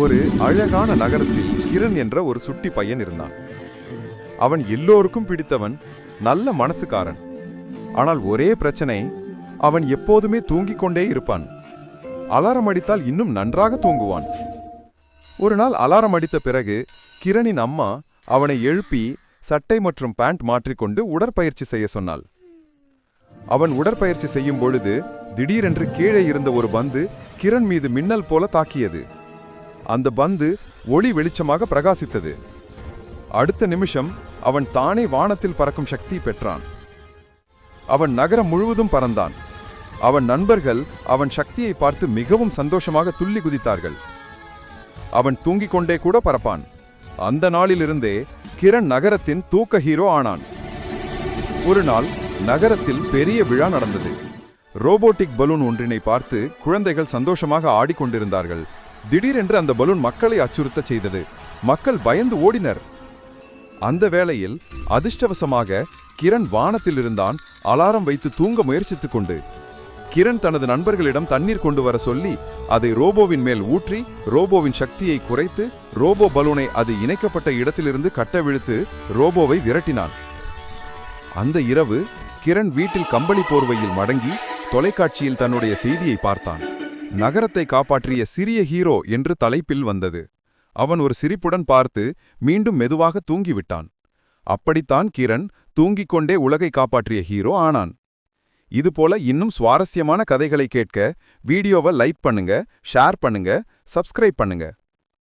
ஒரு அழகான நகரத்தில் கிரண் என்ற ஒரு சுட்டி பையன் இருந்தான். அவன் எல்லோருக்கும் பிடித்தவன், நல்ல மனசுக்காரன். ஆனால் ஒரே பிரச்சனை, அவன் எப்போதுமே தூங்கிக் கொண்டே இருப்பான். அலாரம் அடித்தால் இன்னும் நன்றாக தூங்குவான். ஒரு நாள் அலாரம் அடித்த பிறகு கிரணின் அம்மா அவனை எழுப்பி சட்டை மற்றும் பேண்ட் மாற்றிக்கொண்டு உடற்பயிற்சி செய்ய சொன்னாள். அவன் உடற்பயிற்சி செய்யும் பொழுது திடீரென்று கீழே இருந்த ஒரு பந்து கிரண் மீது மின்னல் போல தாக்கியது. அந்த பந்து ஒளி வெளிச்சமாக பிரகாசித்தது. அடுத்த நிமிஷம் அவன் தானே வானத்தில் பறக்கும் சக்தி பெற்றான். அவன் நகரம் முழுவதும் பறந்தான். அவன் நண்பர்கள் அவன் சக்தியை பார்த்து மிகவும் சந்தோஷமாக துள்ளி குதித்தார்கள். அவன் தூங்கிக் கொண்டே கூட பறப்பான். அந்த நாளிலிருந்தே கிரண் நகரத்தின் தூக்க ஹீரோ ஆனான். ஒரு நாள் நகரத்தில் பெரிய விழா நடந்தது. ரோபோட்டிக் பலூன் ஒன்றினை பார்த்து குழந்தைகள் சந்தோஷமாக ஆடிக்கொண்டிருந்தார்கள். திடீரென்று அந்த பலூன் மக்களை அச்சுறுத்தச் செய்தது. மக்கள் பயந்து ஓடினர். அந்த வேளையில் அதிர்ஷ்டவசமாக கிரண் வானத்தில் இருந்தான், அலாரம் வைத்து தூங்க முயற்சித்துக் கொண்டு. கிரண் தனது நண்பர்களிடம் தண்ணீர் கொண்டு வர சொல்லி அதை ரோபோவின் மேல் ஊற்றி ரோபோவின் சக்தியை குறைத்து ரோபோ பலூனை அது இணைக்கப்பட்ட இடத்திலிருந்து கட்டவிழ்த்து ரோபோவை விரட்டினான். அந்த இரவு கிரண் வீட்டில் கம்பளி போர்வையில் மடங்கி தொலைக்காட்சியில் தன்னுடைய செய்தியை பார்த்தான். நகரத்தை காப்பாற்றிய சிறிய ஹீரோ என்று தலைப்பில் வந்தது. அவன் ஒரு சிரிப்புடன் பார்த்து மீண்டும் மெதுவாக தூங்கிவிட்டான். அப்படித்தான் கிரண் தூங்கிக் கொண்டே உலகை காப்பாற்றிய ஹீரோ ஆனான். இதுபோல இன்னும் சுவாரஸ்யமான கதைகளை கேட்க வீடியோவை லைக் பண்ணுங்க, ஷேர் பண்ணுங்க, சப்ஸ்கிரைப் பண்ணுங்க.